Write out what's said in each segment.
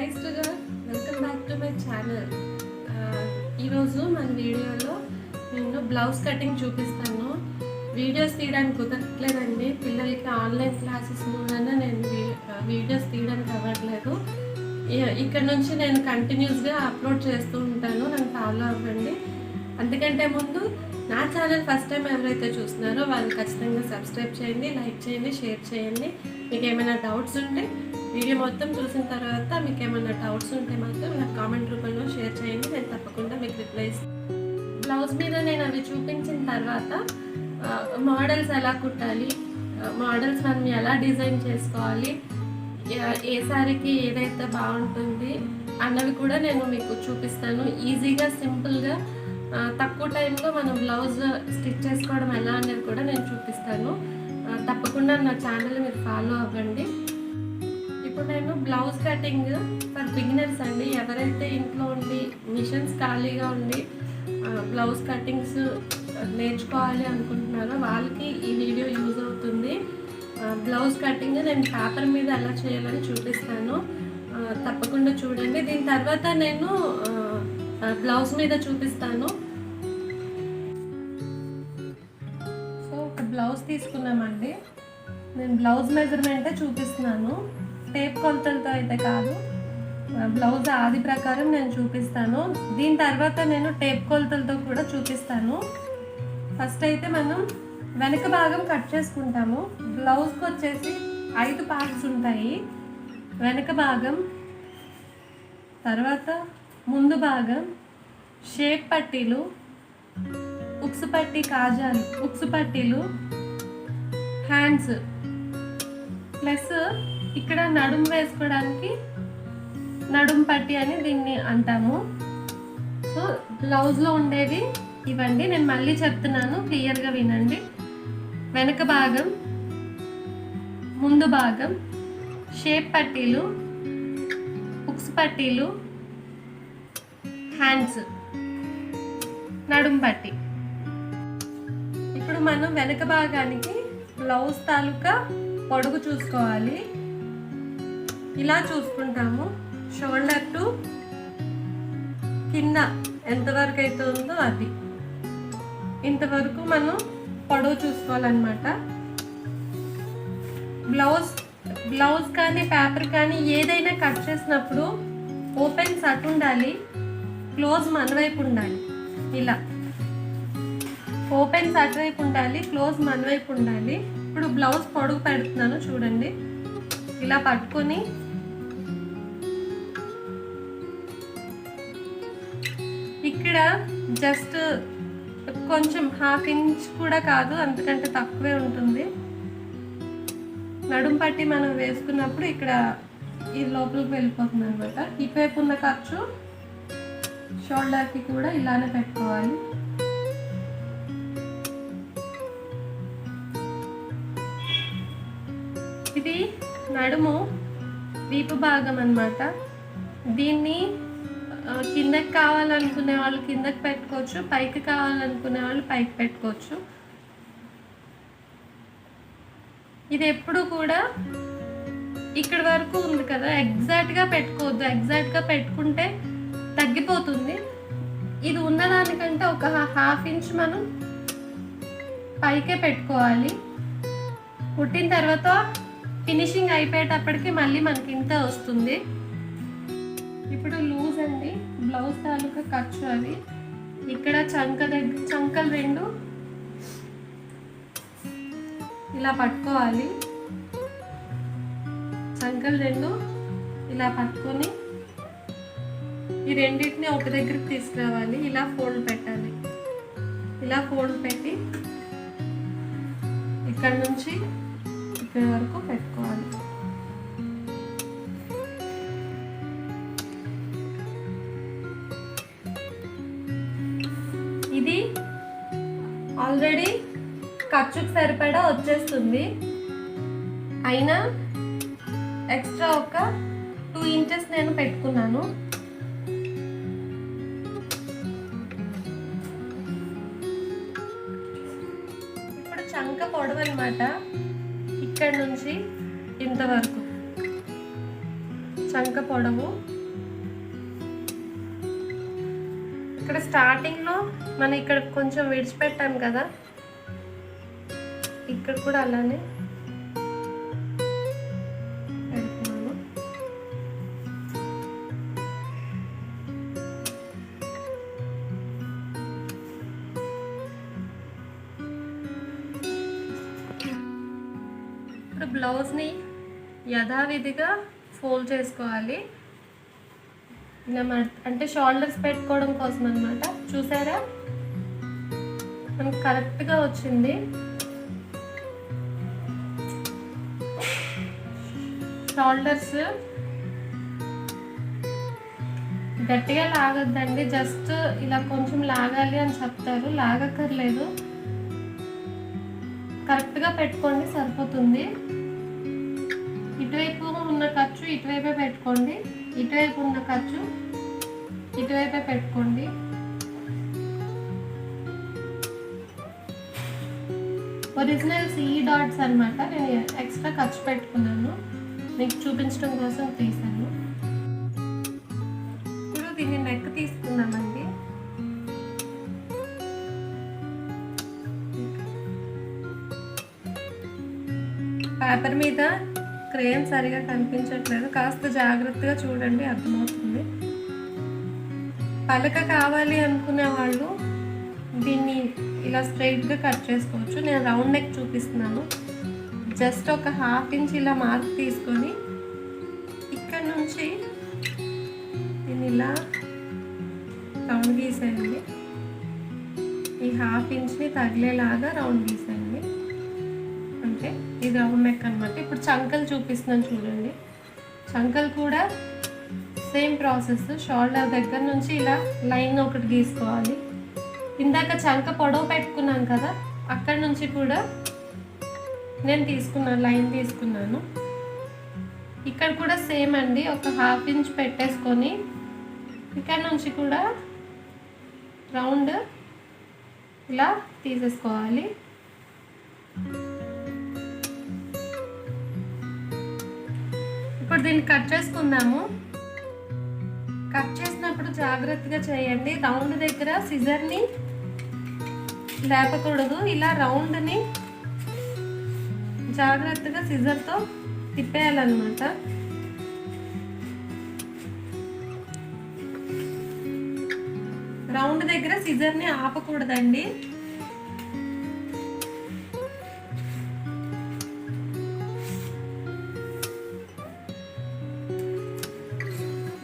Hi student, welcome back to my channel. ఈరోజు మన వీడియోలో నేను బ్లౌజ్ కటింగ్ చూపిస్తాను. వీడియోస్ తీయడానికి కుదరట్లేదండి, పిల్లలకి ఆన్లైన్ క్లాసెస్ మూలన నేను వీడియోస్ తీయడానికి అవ్వట్లేదు. ఇక్కడ నుంచి నేను కంటిన్యూస్గా అప్లోడ్ చేస్తూ ఉంటాను, నన్ను ఫాలో అవ్వండి. అంతకంటే ముందు నా ఛానల్ ఫస్ట్ టైం ఎవరైతే చూస్తున్నారో వాళ్ళు ఖచ్చితంగా సబ్స్క్రైబ్ చేయండి, లైక్ చేయండి, షేర్ చేయండి. మీకు ఏమైనా డౌట్స్ ఉంటే వీడియో మొత్తం చూసిన తర్వాత మీకు ఏమైనా డౌట్స్ ఉంటే మాత్రం నాకు కామెంట్ రూపంలో షేర్ చేయండి, నేను తప్పకుండా మీకు రిప్లై ఇస్తాను. బ్లౌజ్ మీద నేను అవి చూపించిన తర్వాత మోడల్స్ ఎలా కుట్టాలి, మోడల్స్ మనం ఎలా డిజైన్ చేసుకోవాలి, ఏ సారీకి ఏదైతే బాగుంటుంది అన్నవి కూడా నేను మీకు చూపిస్తాను. ఈజీగా సింపుల్గా తక్కువ టైంలో మనం బ్లౌజ్ స్టిచ్ చేసుకోవడం ఎలా అనేది కూడా నేను చూపిస్తాను. తప్పకుండా నా ఛానల్ మీరు ఫాలో అవ్వండి. ఇప్పుడు నేను బ్లౌజ్ కటింగ్ ఫర్ బిగినర్స్ అండి, ఎవరైతే ఇంట్లో ఉండి మిషన్స్ ఖాళీగా ఉండి బ్లౌజ్ కటింగ్స్ నేర్చుకోవాలి అనుకుంటున్నారో వాళ్ళకి ఈ వీడియో యూజ్ అవుతుంది. బ్లౌజ్ కటింగ్ నేను పేపర్ మీద ఎలా చేయాలని చూపిస్తాను, తప్పకుండా చూడండి. దీని తర్వాత నేను బ్లౌజ్ మీద చూపిస్తాను. సో ఒక బ్లౌజ్ తీసుకున్నామండి, నేను బ్లౌజ్ మెజర్మెంటే చూపిస్తున్నాను, టేప్ కొలతలతో అయితే కాదు. బ్లౌజ్ ఆది ప్రకారం నేను చూపిస్తాను. దీని తర్వాత నేను టేప్ కొలతలతో కూడా చూపిస్తాను. ఫస్ట్ అయితే మనం వెనక భాగం కట్ చేసుకుంటాము. బ్లౌజ్కి వచ్చేసి 5 పార్ట్స్ ఉంటాయి. వెనక భాగం, తర్వాత ముందు భాగం, షేప్ పట్టీలు, ఉక్సు పట్టీ కాజాలు, ఉక్సు పట్టీలు, హ్యాండ్స్, ప్లస్ ఇక్కడ నడుము వేసుకోవడానికి నడుము పట్టీ అని దీన్ని అంటాము. సో బ్లౌజ్లో ఉండేవి ఇవ్వండి, నేను మళ్ళీ చెప్తున్నాను, క్లియర్గా వినండి. వెనక భాగం, ముందు భాగం, షేప్ పట్టీలు, ఉక్స్ పట్టీలు, హ్యాండ్స్, నడుము పట్టీ. ఇప్పుడు మనం వెనక భాగానికి బ్లౌజ్ తాలూకా పొడుగు చూసుకోవాలి. ఇలా చూసుకుంటాము, షోల్డర్ టు కింద ఎంతవరకు అయితే ఉందో అది, ఇంతవరకు మనం పొడవు చూసుకోవాలన్నమాట. బ్లౌజ్ కానీ పేపర్ కానీ ఏదైనా కట్ చేసినప్పుడు ఓపెన్స్ అటు ఉండాలి, క్లోజ్ మన వైపు ఉండాలి. ఇలా ఓపెన్స్ అటువైపు ఉండాలి, క్లోజ్ మన వైపు ఉండాలి. ఇప్పుడు బ్లౌజ్ పొడుగు పెడుతున్నాను చూడండి. ఇలా పట్టుకొని ఇక్కడ జస్ట్ కొంచెం 1/2 ఇంచ్ కూడా కాదు, అంతకంటే తక్కువే ఉంటుంది. నడుము పట్టి మనం వేసుకున్నప్పుడు ఇక్కడ ఈ లోపలికి వెళ్ళిపోతుంది అనమాట. ఇటువైపు ఉన్న ఖర్చు షోల్డర్కి కూడా ఇలానే పెట్టుకోవాలి. ఇది నడుము వీపు భాగం అన్నమాట. దీన్ని కిందకి కావాలనుకునే వాళ్ళు కిందకి పెట్టుకోవచ్చు, పైకి కావాలనుకునే వాళ్ళు పైకి పెట్టుకోవచ్చు. ఇది ఎప్పుడు కూడా ఇక్కడ వరకు ఉంది కదా, ఎగ్జాక్ట్గా పెట్టుకోవద్దు. ఎగ్జాక్ట్గా పెట్టుకుంటే తగ్గిపోతుంది. ఇది ఉన్నదానికంటే ఒక 1/2 ఇంచ్ మనం పైకే పెట్టుకోవాలి. కుట్టిన తర్వాత ఫినిషింగ్ అయిపోయేటప్పటికి మళ్ళీ మనకి ఇంత వస్తుంది. ఇప్పుడు లూజ్ అండి, బ్లౌజ్ తాలూకా ఖర్చు అవి. ఇక్కడ చంకలు 2 ఇలా పట్టుకోవాలి. చంకలు 2 ఇలా పట్టుకొని ఈ రెండింటిని ఒక దగ్గరికి తీసుకురావాలి. ఇలా ఫోల్డ్ పెట్టాలి. ఇలా ఫోల్డ్ పెట్టి ఇక్కడ నుంచి ఇక్కడ వరకు పెట్టుకోవాలి. ఇది ఆల్రెడీ ఖర్చుకు సరిపడా వచ్చేస్తుంది, అయినా ఎక్స్ట్రా ఒక 2 ఇంచెస్ నేను పెట్టుకున్నాను. ఇప్పుడు చంక పొడవు అన్నమాట, ఇక్కడ నుంచి ఇంతవరకు చంక పొడవు ఇక్కడ స్టార్టింగ్లో మనం ఇక్కడ కొంచెం విడిచిపెట్టాం కదా, ఇక్కడ కూడా అలానే పెడుతున్నాను. ఇప్పుడు బ్లౌజ్ని యథావిధిగా ఫోల్డ్ చేసుకోవాలి. ఇలా అంటే షోల్డర్స్ పెట్టుకోవడం కోసం అనమాట. చూసారా, మనకు కరెక్ట్గా వచ్చింది. షోల్డర్స్ గట్టిగా లాగొద్దండి, జస్ట్ ఇలా కొంచెం లాగాలి అని చెప్తారు, లాగక్కర్లేదు. కరెక్ట్గా పెట్టుకోండి, సరిపోతుంది. ఇటువైపు ఉన్న ఖర్చు ఇటువైపే పెట్టుకోండి, ఇటువైపు ఉన్న ఖర్చు ఇటువైపే పెట్టుకోండి. ఒరిజినల్స్ ఈ డాట్స్ అనమాట. నేను ఎక్స్ట్రా ఖర్చు పెట్టుకున్నాను, మీకు చూపించడం కోసం తీసాను. ఇప్పుడు దీన్ని నెక్ తీసుకుందామండి. పేపర్ మీద క్రేన్ సరిగా కనిపించట్లేదు, కాస్త జాగ్రత్తగా చూడండి, అర్థమవుతుంది. పలక కావాలి అనుకునే వాళ్ళు దీన్ని ఇలా స్ట్రైట్గా కట్ చేసుకోవచ్చు. నేను రౌండ్ నెక్ చూపిస్తున్నాను. జస్ట్ ఒక 1/2 ఇంచ్ ఇలా మార్క్ తీసుకొని ఇక్కడ నుంచి దీన్ని ఇలా రౌండ్ గీసేయండి. ఈ 1/2 ఇంచ్ని తగిలేలాగా రౌండ్ గీసేయండి. అంటే ఇది రౌండ్ నెక్ అనమాట. ఇప్పుడు చంకలు చూపిస్తున్నాను చూడండి. చంకలు కూడా సేమ్ ప్రాసెస్. షోల్డర్ దగ్గర నుంచి ఇలా లైన్ ఒకటి గీసుకోవాలి. ఇందాక చంక పొడవు పెట్టుకున్నాను కదా, అక్కడ నుంచి కూడా నేను తీసుకున్నాను, లైన్ తీసుకున్నాను. ఇక్కడ కూడా సేమ్ అండి, ఒక 1/2 ఇంచ్ పెట్టేసుకొని ఇక్కడ నుంచి కూడా రౌండ్ ఇలా తీసేసుకోవాలి. ఇప్పుడు దీన్ని కట్ చేసుకుందాము. కట్ చేసినప్పుడు జాగ్రత్తగా చేయండి. రౌండ్ దగ్గర సిజర్ని లేపకూడదు. ఇలా రౌండ్ని జాగ్రత్తగా సిజర్తో తిప్పేయాలన్నమాట. రౌండ్ దగ్గర సిజర్ని ఆపకూడదండి.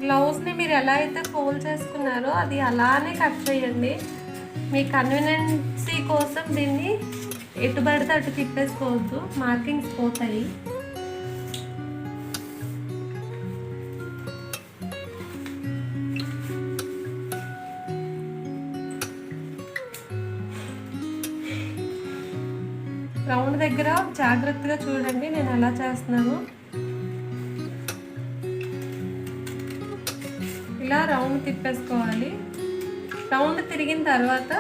బ్లౌజ్ని మీరు ఎలా అయితే ఫోల్డ్ చేసుకున్నారో అది అలానే కట్ చేయండి. మీ కన్వీనియన్సీ కోసం దీన్ని ఎటు పడితే అటు తిప్పేసుకోవద్దు, మార్కింగ్స్ పోతాయి. రౌండ్ దగ్గర జాగ్రత్తగా చూడండి నేను ఎలా చేస్తున్నాను. ఇలా రౌండ్ తిప్పేసుకోవాలి. రౌండ్ తిరిగిన తర్వాత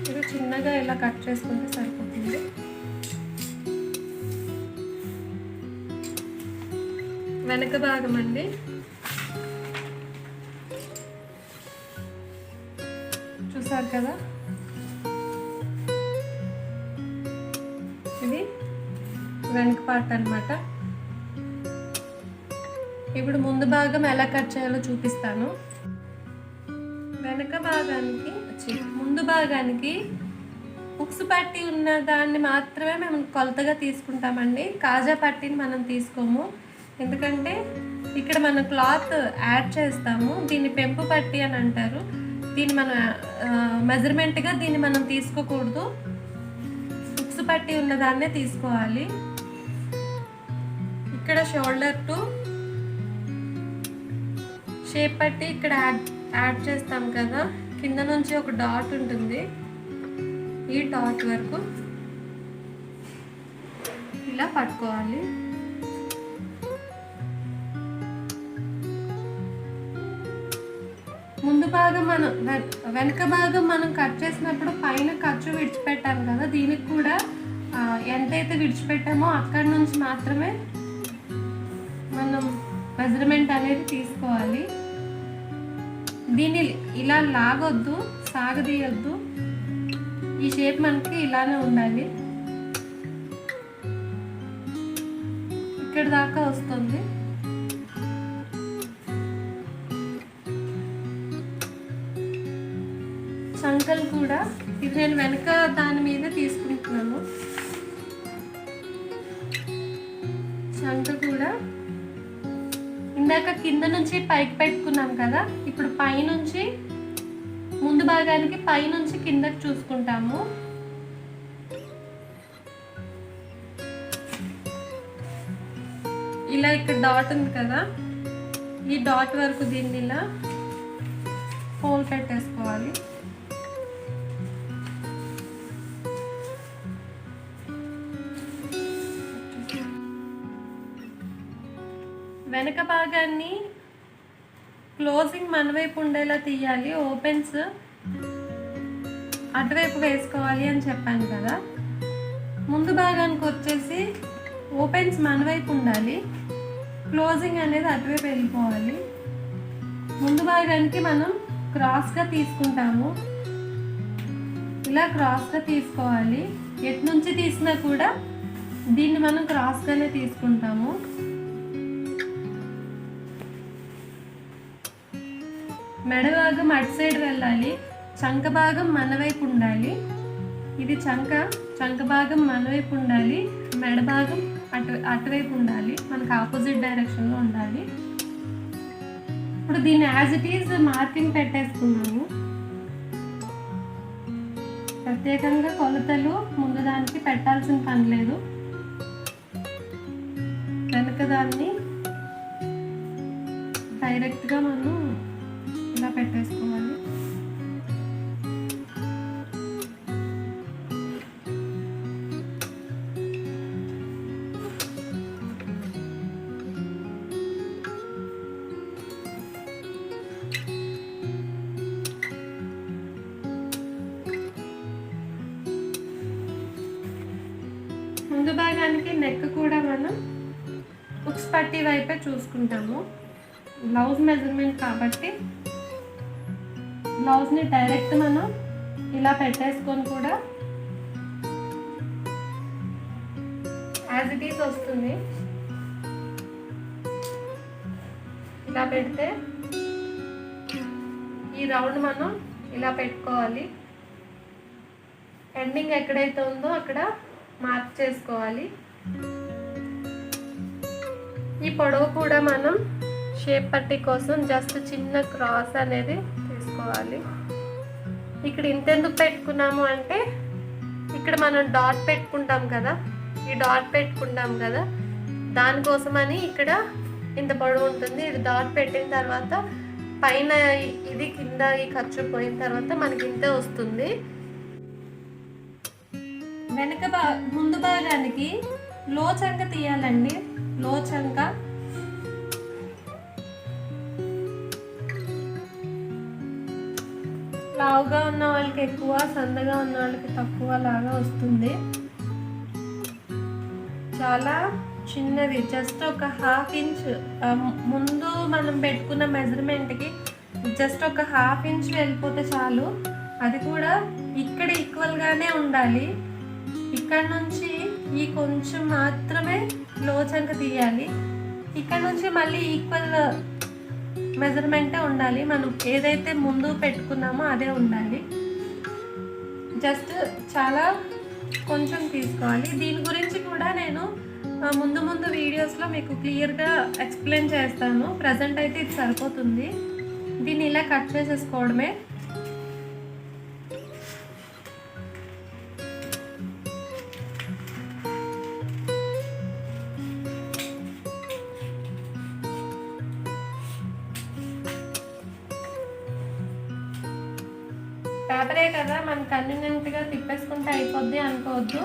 ఇది చిన్నగా ఇలా కట్ చేసుకుంటే సరిపోతుంది. వెనక భాగం అండి, చూసారు కదా, ఇది వెనక పార్ట్ అన్నమాట. ఇప్పుడు ముందు భాగం ఎలా కట్ చేయాలో చూపిస్తాను. వెనక భాగానికి ముందు భాగానికి ఉక్స్ పట్టి ఉన్న దాన్ని మాత్రమే మేము కొలతగా తీసుకుంటామండి. కాజా పట్టిని మనం తీసుకోము, ఎందుకంటే ఇక్కడ మనం క్లాత్ యాడ్ చేస్తాము. దీన్ని పెంపు పట్టి అని అంటారు. దీన్ని మనం మెజర్మెంట్గా దీన్ని మనం తీసుకోకూడదు. ఉక్స్ పట్టి ఉన్న దాన్నే తీసుకోవాలి. ఇక్కడ షోల్డర్ టు షేప్ పట్టి ఇక్కడ యాడ్ చేస్తాం కదా, కింద నుంచి ఒక డాట్ ఉంటుంది. ఈ డాట్ వరకు ఇలా పట్టుకోవాలి. ముందు భాగం మనం వెనక భాగం మనం కట్ చేసినప్పుడు పైన ఖర్చు విడిచిపెట్టాం కదా, దీనికి కూడా ఎంతైతే విడిచిపెట్టామో అక్కడి నుంచి మాత్రమే మనం మెజర్మెంట్ అనేది తీసుకోవాలి. దీన్ని ఇలా లాగొద్దు, సాగదీయొద్దు. ఈ షేప్ మనకి ఇలానే ఉండాలి. ఇక్కడ దాకా వస్తుంది. చంకలు కూడా ఇది నేను వెనక దాని మీద తీసుకుంటున్నాను. చంక కూడా ఇందాక కింద నుంచి పైకి పెట్టుకున్నాం కదా, ఇప్పుడు పైనుంచి ముందు భాగానికి పైనుంచి కిందకి చూసుకుంటాము. ఇలా ఇక్కడ డాట్ ఉంది కదా, ఈ డాట్ వరకు దీన్ని ఇలా హోల్ పెట్టేసుకోవాలి. వెనక భాగాన్ని క్లోజింగ్ మన వైపు ఉండేలా తీయాలి, ఓపెన్స్ అటువైపు వేసుకోవాలి అని చెప్పాను కదా. ముందు భాగానికి వచ్చేసి ఓపెన్స్ మన వైపు ఉండాలి, క్లోజింగ్ అనేది అటువైపు వెళ్ళిపోవాలి. ముందు భాగానికి మనం క్రాస్గా తీసుకుంటాము, ఇలా క్రాస్గా తీసుకోవాలి. ఎటు నుంచి తీసినా కూడా దీన్ని మనం క్రాస్గానే తీసుకుంటాము. మెడ భాగం అటు సైడ్ వెళ్ళాలి, చంక భాగం మన వైపు ఉండాలి. ఇది చంక భాగం మన వైపు ఉండాలి, మెడ భాగం అటువైపు ఉండాలి, మనకు ఆపోజిట్ డైరెక్షన్లో ఉండాలి. ఇప్పుడు దీన్ని యాజ్ ఇట్ ఈజ్ మార్కింగ్ పెట్టేసుకున్నాము. ప్రత్యేకంగా కొలతలు ముందు దానికి పెట్టాల్సిన పని లేదు. వెనక దాన్ని డైరెక్ట్గా మనం ఇలా పెట్టేసుకోవాలి. ముందు భాగానికి నెక్ కూడా మనం హుక్స్ పట్టీ వైపే చూసుకుంటాము. బ్లౌజ్ మెజర్మెంట్ కాబట్టి బ్లౌజ్ని డైరెక్ట్ మనం ఇలా పెట్టేసుకొని కూడా యాజ్ ఇట్ ఈజ్ వస్తుంది. ఇలా పెడితే ఈ రౌండ్ మనం ఇలా పెట్టుకోవాలి. ఎండింగ్ ఎక్కడైతే ఉందో అక్కడ మార్క్ చేసుకోవాలి. ఈ పొడవు కూడా మనం షేప్ పట్టీ కోసం జస్ట్ చిన్న క్రాస్ అనేది తీసుకోవాలి. ఇక్కడ ఇంతెందుకు పెట్టుకున్నాము అంటే ఇక్కడ మనం డాట్ పెట్టుకుంటాం కదా, ఈ డాట్ పెట్టుకుంటాం కదా, దానికోసమని ఇక్కడ ఇంత పొడవు ఉంటుంది. ఇది డాట్ పెట్టిన తర్వాత పైన ఇది కింద ఈ ఖర్చు పోయిన తర్వాత మనకి ఇంతే వస్తుంది. ముందు భాగానికి లో చంక తీయాలండి. లో చంక లావుగా ఉన్న వాళ్ళకి ఎక్కువ, సన్నగా ఉన్న వాళ్ళకి తక్కువ లాగా వస్తుంది. చాలా చిన్నది, జస్ట్ ఒక 1/2 ఇంచ్ ముందు మనం పెట్టుకున్న మెజర్మెంట్కి జస్ట్ ఒక 1/2 ఇంచ్ వెళ్ళిపోతే చాలు. అది కూడా ఇక్కడ ఈక్వల్గానే ఉండాలి. ఇక్కడ నుంచి ఈ కొంచెం మాత్రమే లో చంక తీయాలి. ఇక్కడ నుంచి మళ్ళీ ఈక్వల్ మెజర్మెంటే ఉండాలి. మనం ఏదైతే ముందు పెట్టుకున్నామో అదే ఉండాలి. జస్ట్ చాలా కొంచెం తీసుకోవాలి. దీని గురించి కూడా నేను ముందు వీడియోస్లో మీకు క్లియర్గా ఎక్స్ప్లెయిన్ చేస్తాను. ప్రజెంట్ అయితే ఇది సరిపోతుంది. దీన్ని ఇలా కట్ చేసేసుకోవడమే. పేపరే కదా మనం కన్వీనియంట్గా తిప్పేసుకుంటే అయిపోద్ది అనుకోవద్దు,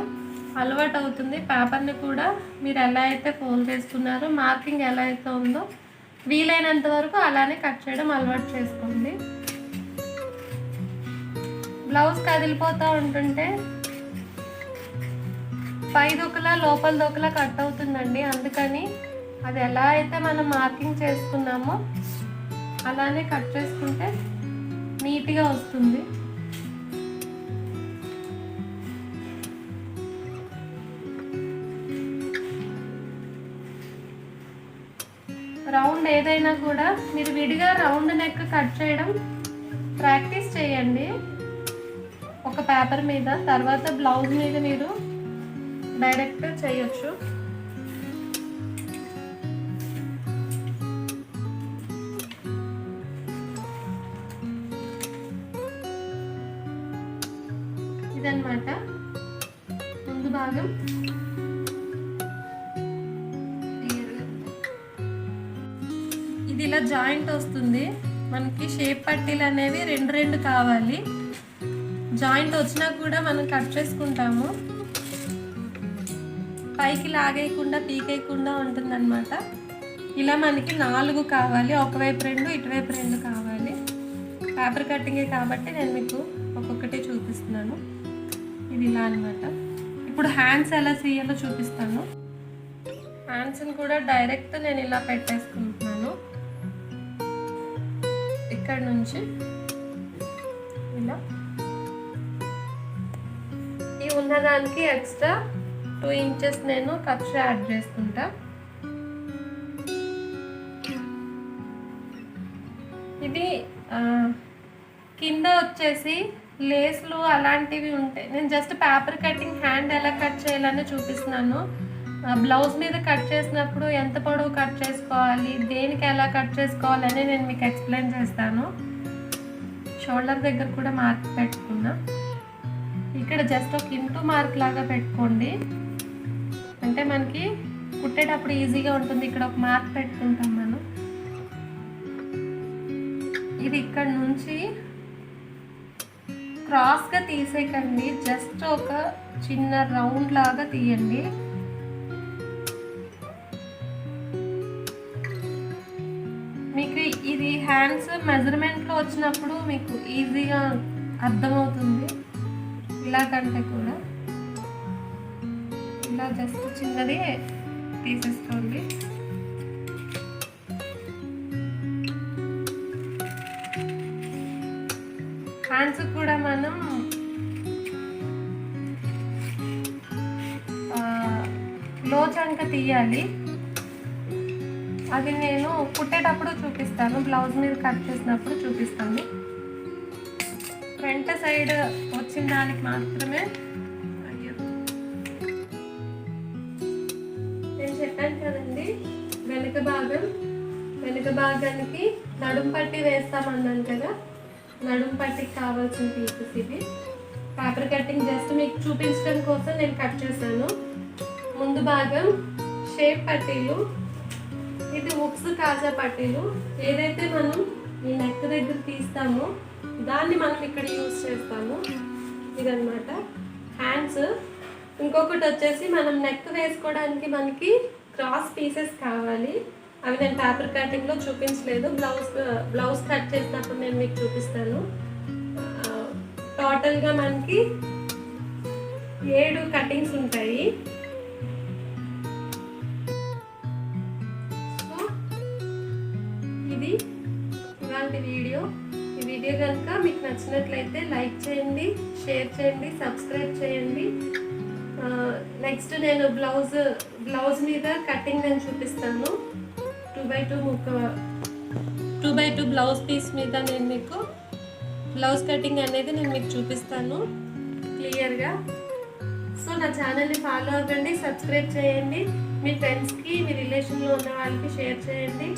అలవాటు అవుతుంది. పేపర్ని కూడా మీరు ఎలా అయితే ఫోల్డ్ చేసుకున్నారో, మార్కింగ్ ఎలా అయితే ఉందో వీలైనంత వరకు అలానే కట్ చేయడం అలవాటు చేసుకోండి. బ్లౌజ్ కదిలిపోతూ ఉంటుంటే పై దొకలా లోపల దొకలా కట్ అవుతుందండి. అందుకని అది ఎలా అయితే మనం మార్కింగ్ చేసుకున్నామో అలానే కట్ చేసుకుంటే నీట్గా వస్తుంది. రౌండ్ ఏదైనా కూడా మీరు విడిగా రౌండ్ నెక్ కట్ చేయడం ప్రాక్టీస్ చేయండి ఒక పేపర్ మీద. తర్వాత బ్లౌజ్ మీద మీరు డైరెక్ట్ చేయొచ్చు. ఇదన్నమాట ముందు భాగం. ఇది ఇలా జాయింట్ వస్తుంది. మనకి షేప్ పట్టీలు అనేవి రెండు రెండు కావాలి. జాయింట్ వచ్చినా కూడా మనం కట్ చేసుకుంటాము. పైకి లాగేయకుండా పీకేయకుండా ఉంటుందన్నమాట. ఇలా మనకి 4 కావాలి. ఒకవైపు 2 ఇటువైపు 2 కావాలి. పేపర్ కటింగే కాబట్టి నేను మీకు ఒక్కొక్కటి చూపిస్తున్నాను. ఇది ఇలా అన్నమాట. ఇప్పుడు హ్యాండ్స్ ఎలా చేయాలో చూపిస్తాను. హ్యాండ్స్ని కూడా డైరెక్ట్ నేను ఇలా పెట్టేసుకుంటున్నాను. ఇక్కడ నుంచి ఇలా ఈ ఉన్నదానికి ఎక్స్ట్రా 2 ఇంచెస్ నేను ఖర్చు యాడ్ చేసుకుంటా. ఇది కింద వచ్చేసి లేస్లు అలాంటివి ఉంటాయి. నేను జస్ట్ పేపర్ కటింగ్ హ్యాండ్ ఎలా కట్ చేయాలని చూపిస్తున్నాను. బ్లౌజ్ మీద కట్ చేసినప్పుడు ఎంత పొడవు కట్ చేసుకోవాలి, దేనికి ఎలా కట్ చేసుకోవాలని నేను మీకు ఎక్స్ప్లెయిన్ చేస్తాను. షోల్డర్ దగ్గర కూడా మార్క్ పెట్టుకున్నా. ఇక్కడ జస్ట్ ఒక ఇంటూ మార్క్ లాగా పెట్టుకోండి, అంటే మనకి కుట్టేటప్పుడు ఈజీగా ఉంటుంది. ఇక్కడ ఒక మార్క్ పెట్టుకుంటాం మనం. ఇది ఇక్కడ నుంచి క్రాస్గా తీసేయకండి, జస్ట్ ఒక చిన్న రౌండ్ లాగా తీయండి. మీకు ఇది హ్యాండ్స్ మెజర్మెంట్లో వచ్చినప్పుడు మీకు ఈజీగా అర్థమవుతుంది. ఇలా కంటే కూడా ఇలా జస్ట్ చిన్నది తీసేసుకోండి. హ్యాండ్స్ కూడా మనం లో చంక తీయాలి. అది నేను కుట్టేటప్పుడు చూపిస్తాను, బ్లౌజ్ మీద కట్ చేసినప్పుడు చూపిస్తాను. ఫ్రంట్ సైడ్ వచ్చిన దానికి మాత్రమే నేను చెప్పాను కదండి, వెనుక భాగానికి నడుం పట్టి వేస్తామన్నాను కదా. నడుం పట్టికి కావాల్సిన పీసెస్ ఇవి. పేపర్ కటింగ్ జస్ట్ మీకు చూపించడం కోసం నేను కట్ చేశాను. ముందు భాగం షేప్ పట్టీలు, ఇది ఉక్స్ కాజా పట్టీలు. ఏదైతే మనం ఈ నెక్ దగ్గర తీస్తామో దాన్ని మనం ఇక్కడ యూజ్ చేస్తాము. ఇదన్నమాట హ్యాండ్స్. ఇంకొకటి వచ్చేసి మనం నెక్ వేసుకోవడానికి మనకి క్రాస్ పీసెస్ కావాలి. అవి నేను పేపర్ కటింగ్లో చూపించలేదు, బ్లౌజ్ కట్ చేసినప్పుడు నేను మీకు చూపిస్తాను. టోటల్గా మనకి 7 కటింగ్స్ ఉంటాయి. సో ఇది ఇలాంటి వీడియో. ఈ వీడియో కనుక మీకు నచ్చినట్లయితే లైక్ చేయండి, షేర్ చేయండి, సబ్స్క్రైబ్ చేయండి. నెక్స్ట్ నేను బ్లౌజ్ మీద కటింగ్ నేను చూపిస్తాను. 2x2 బ్లౌజ్ పీస్ మీద నేను మీకు బ్లౌజ్ కటింగ్ అనేది నేను మీకు చూపిస్తాను క్లియర్గా. సో నా ఛానల్ని ఫాలో అవ్వండి, సబ్స్క్రైబ్ చేయండి, మీ ఫ్రెండ్స్కి మీ రిలేషన్లో ఉన్న వాళ్ళకి షేర్ చేయండి.